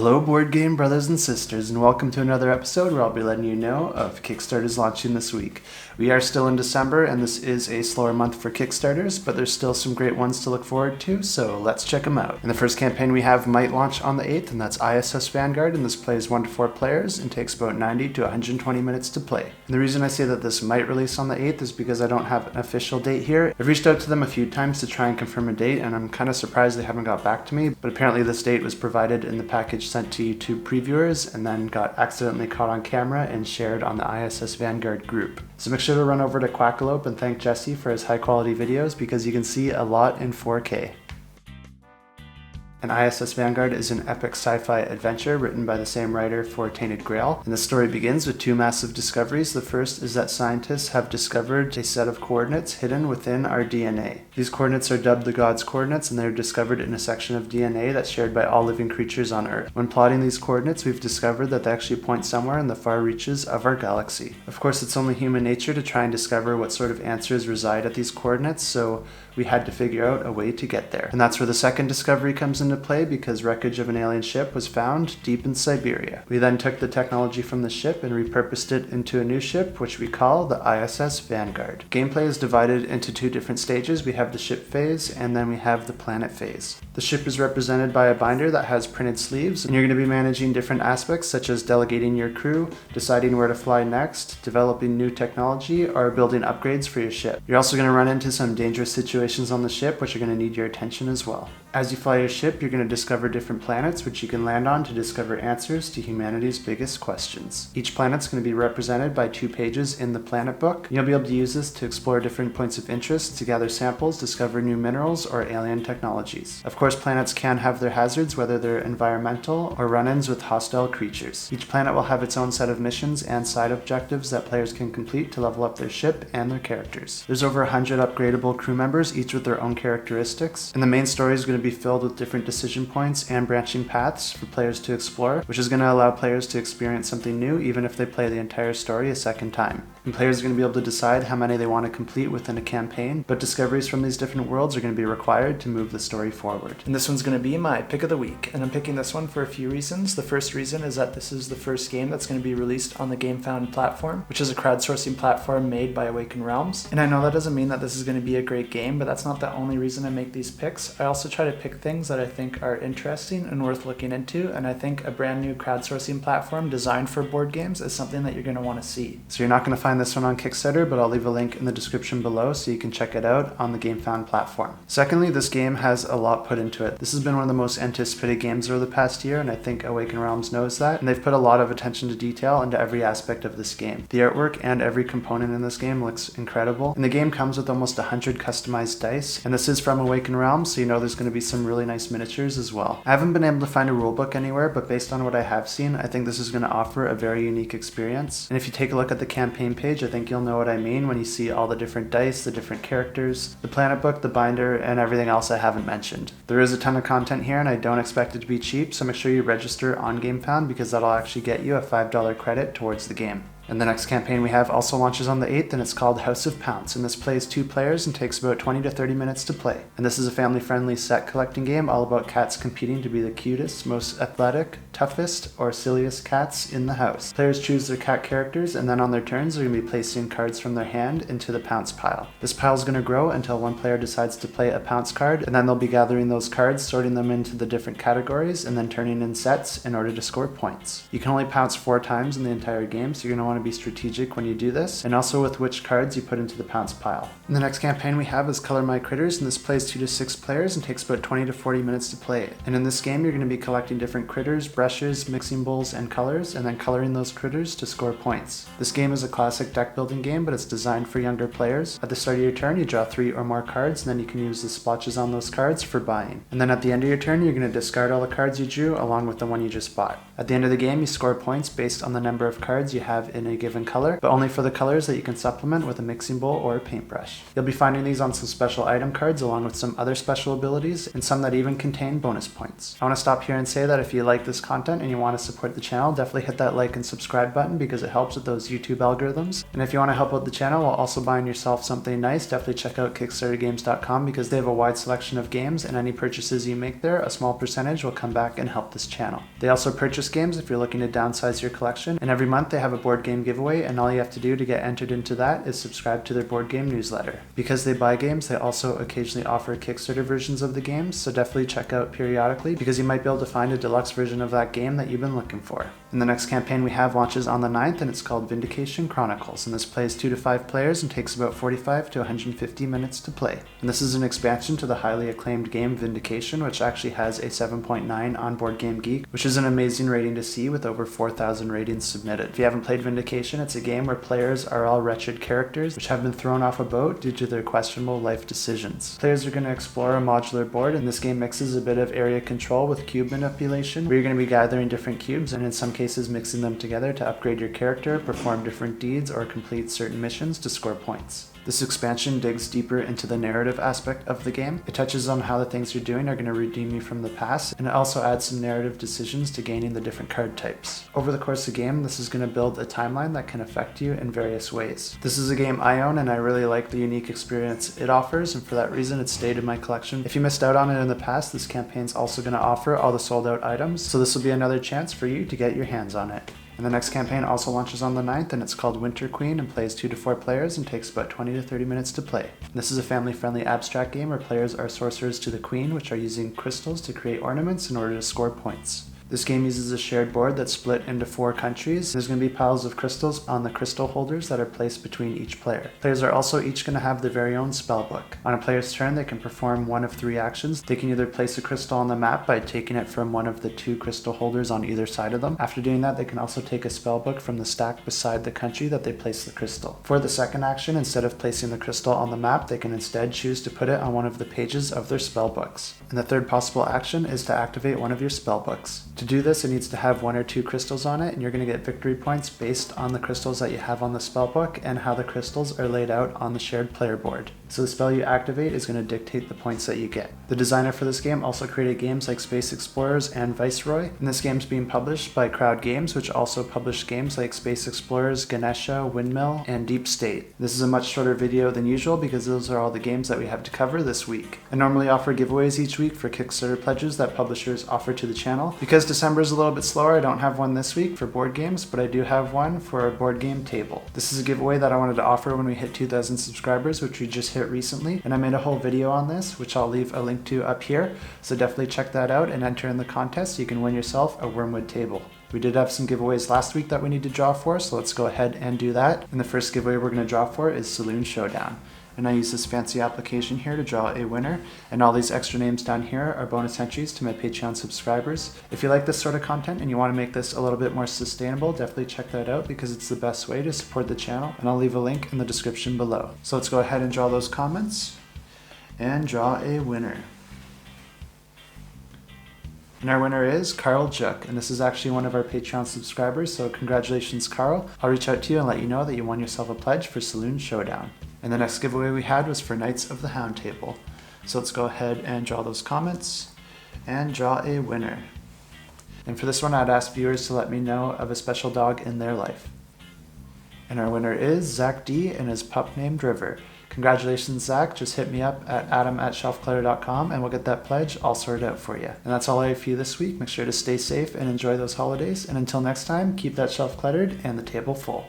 Hello board game brothers and sisters, and welcome to another episode where I'll be letting you know of Kickstarters launching this week. We are still in December and this is a slower month for Kickstarters, but there's still some great ones to look forward to, so let's check them out. In the first campaign we have might launch on the 8th, and that's ISS Vanguard, and this plays 1 to 4 players and takes about 90 to 120 minutes to play. And the reason I say that this might release on the 8th is because I don't have an official date here. I've reached out to them a few times to try and confirm a date, and I'm kind of surprised they haven't got back to me, but apparently this date was provided in the package sent to YouTube previewers and then got accidentally caught on camera and shared on the ISS Vanguard group. So make sure to run over to Quackalope and thank Jesse for his high quality videos because you can see a lot in 4K. And ISS Vanguard is an epic sci-fi adventure written by the same writer for Tainted Grail. And the story begins with two massive discoveries. The first is that scientists have discovered a set of coordinates hidden within our DNA. These coordinates are dubbed the God's coordinates, and they're discovered in a section of DNA that's shared by all living creatures on Earth. When plotting these coordinates, we've discovered that they actually point somewhere in the far reaches of our galaxy. Of course, it's only human nature to try and discover what sort of answers reside at these coordinates, so we had to figure out a way to get there. And that's where the second discovery comes into play, because wreckage of an alien ship was found deep in Siberia. We then took the technology from the ship and repurposed it into a new ship, which we call the ISS Vanguard. Gameplay is divided into two different stages. We have the ship phase, and then we have the planet phase. The ship is represented by a binder that has printed sleeves, and you're going to be managing different aspects such as delegating your crew, deciding where to fly next, developing new technology, or building upgrades for your ship. You're also going to run into some dangerous situations on the ship, which are going to need your attention as well. As you fly your ship, you're going to discover different planets, which you can land on to discover answers to humanity's biggest questions. Each planet's going to be represented by 2 pages in the planet book. You'll be able to use this to explore different points of interest, to gather samples, discover new minerals, or alien technologies. Of course, planets can have their hazards, whether they're environmental or run-ins with hostile creatures. Each planet will have its own set of missions and side objectives that players can complete to level up their ship and their characters. There's over 100 upgradable crew members, each with their own characteristics, and the main story is going to be filled with different decision points and branching paths for players to explore, which is going to allow players to experience something new even if they play the entire story a second time. And players are going to be able to decide how many they want to complete within a campaign, but discoveries from these different worlds are going to be required to move the story forward. And this one's going to be my pick of the week, and I'm picking this one for a few reasons. The first reason is that this is the first game that's going to be released on the GameFound platform, which is a crowdsourcing platform made by Awaken Realms. And I know that doesn't mean that this is going to be a great game, but that's not the only reason I make these picks. I also try to pick things that I think are interesting and worth looking into, and I think a brand new crowdsourcing platform designed for board games is something that you're going to want to see. So you're not going to find this one on Kickstarter, but I'll leave a link in the description below so you can check it out on the GameFound platform. Secondly, this game has a lot put into it. This has been one of the most anticipated games over the past year, and I think Awaken Realms knows that, and they've put a lot of attention to detail into every aspect of this game. The artwork and every component in this game looks incredible, and the game comes with almost 100 customized dice, and this is from Awaken Realms, so you know there's going to be some really nice miniatures as well. I haven't been able to find a rulebook anywhere, but based on what I have seen, I think this is going to offer a very unique experience. And if you take a look at the campaign page, I think you'll know what I mean when you see all the different dice, the different characters, the planet book, the binder, and everything else I haven't mentioned. There is a ton of content here, and I don't expect it to be cheap, so make sure you register on GameFound because that'll actually get you a $5 credit towards the game. And the next campaign we have also launches on the 8th, and it's called House of Pounce, and this plays 2 players and takes about 20 to 30 minutes to play. And this is a family-friendly set collecting game all about cats competing to be the cutest, most athletic, toughest, or silliest cats in the house. Players choose their cat characters, and then on their turns they're going to be placing cards from their hand into the Pounce pile. This pile is going to grow until one player decides to play a Pounce card, and then they'll be gathering those cards, sorting them into the different categories, and then turning in sets in order to score points. You can only pounce 4 times in the entire game, so you're going to want to be strategic when you do this, and also with which cards you put into the Pounce pile. And the next campaign we have is MY Kritters, and this plays 2 to 6 players and takes about 20 to 40 minutes to play it. And in this game you're going to be collecting different critters, brushes, mixing bowls, and colors, and then coloring those critters to score points. This game is a classic deck building game, but it's designed for younger players. At the start of your turn you draw 3 or more cards, and then you can use the splotches on those cards for buying. And then at the end of your turn you're going to discard all the cards you drew along with the one you just bought. At the end of the game you score points based on the number of cards you have in in a given color, but only for the colors that you can supplement with a mixing bowl or a paintbrush. You'll be finding these on some special item cards along with some other special abilities and some that even contain bonus points. I want to stop here and say that if you like this content and you want to support the channel, definitely hit that like and subscribe button because it helps with those YouTube algorithms. And if you want to help out the channel while also buying yourself something nice, definitely check out kickstartergames.com because they have a wide selection of games, and any purchases you make there, a small percentage will come back and help this channel. They also purchase games if you're looking to downsize your collection, and every month they have a board game giveaway, and all you have to do to get entered into that is subscribe to their board game newsletter. Because they buy games, they also occasionally offer Kickstarter versions of the games, so definitely check out periodically because you might be able to find a deluxe version of that game that you've been looking for. And the next campaign we have launches on the 9th, and it's called Vindication Chronicles, and this plays 2 to 5 players and takes about 45 to 150 minutes to play. And this is an expansion to the highly acclaimed game Vindication, which actually has a 7.9 on BoardGameGeek, which is an amazing rating to see with over 4,000 ratings submitted. If you haven't played Vindication, it's a game where players are all wretched characters which have been thrown off a boat due to their questionable life decisions. Players are going to explore a modular board, and this game mixes a bit of area control with cube manipulation, where you're going to be gathering different cubes and in some cases mixing them together to upgrade your character, perform different deeds, or complete certain missions to score points. This expansion digs deeper into the narrative aspect of the game. It touches on how the things you're doing are going to redeem you from the past, and it also adds some narrative decisions to gaining the different card types. Over the course of the game, this is going to build a timeline that can affect you in various ways. This is a game I own, and I really like the unique experience it offers, and for that reason it stayed in my collection. If you missed out on it in the past, this campaign is also going to offer all the sold out items, so this will be another chance for you to get your hands on it. And the next campaign also launches on the 9th, and it's called Winter Queen and plays 2 to 4 players and takes about 20 to 30 minutes to play. And this is a family-friendly abstract game where players are sorcerers to the queen, which are using crystals to create ornaments in order to score points. This game uses a shared board that's split into 4 countries. There's going to be piles of crystals on the crystal holders that are placed between each player. Players are also each going to have their very own spell book. On a player's turn, they can perform one of 3 actions. They can either place a crystal on the map by taking it from one of the 2 crystal holders on either side of them. After doing that, they can also take a spell book from the stack beside the country that they place the crystal. For the second action, instead of placing the crystal on the map, they can instead choose to put it on one of the pages of their spell books. And the third possible action is to activate one of your spell books. To do this, it needs to have 1 or 2 crystals on it, and you're going to get victory points based on the crystals that you have on the spellbook and how the crystals are laid out on the shared player board. So the spell you activate is going to dictate the points that you get. The designer for this game also created games like Space Explorers and Viceroy, and this game is being published by Crowd Games, which also published games like Space Explorers, Ganesha, Windmill, and Deep State. This is a much shorter video than usual because those are all the games that we have to cover this week. I normally offer giveaways each week for Kickstarter pledges that publishers offer to the channel. Because December is a little bit slower, I don't have one this week for board games, but I do have one for a board game table. This is a giveaway that I wanted to offer when we hit 2,000 subscribers, which we just hit recently, and I made a whole video on this, which I'll leave a link to up here, so definitely check that out and enter in the contest so you can win yourself a Wyrmwood table. We did have some giveaways last week that we need to draw for, so let's go ahead and do that. And the first giveaway we're going to draw for is Saloon Showdown. And I use this fancy application here to draw a winner, and all these extra names down here are bonus entries to my Patreon subscribers. If you like this sort of content and you want to make this a little bit more sustainable, definitely check that out because it's the best way to support the channel, and I'll leave a link in the description below. So let's go ahead and draw those comments and draw a winner. And our winner is Carl Juk, and this is actually one of our Patreon subscribers, so congratulations Carl. I'll reach out to you and let you know that you won yourself a pledge for Saloon Showdown. And the next giveaway we had was for Knights of the Hound Table. So let's go ahead and draw those comments and draw a winner. And for this one, I'd ask viewers to let me know of a special dog in their life. And our winner is Zach D and his pup named River. Congratulations, Zach. Just hit me up at adam@shelfclutter.com and we'll get that pledge all sorted out for you. And that's all I have for you this week. Make sure to stay safe and enjoy those holidays. And until next time, keep that shelf cluttered and the table full.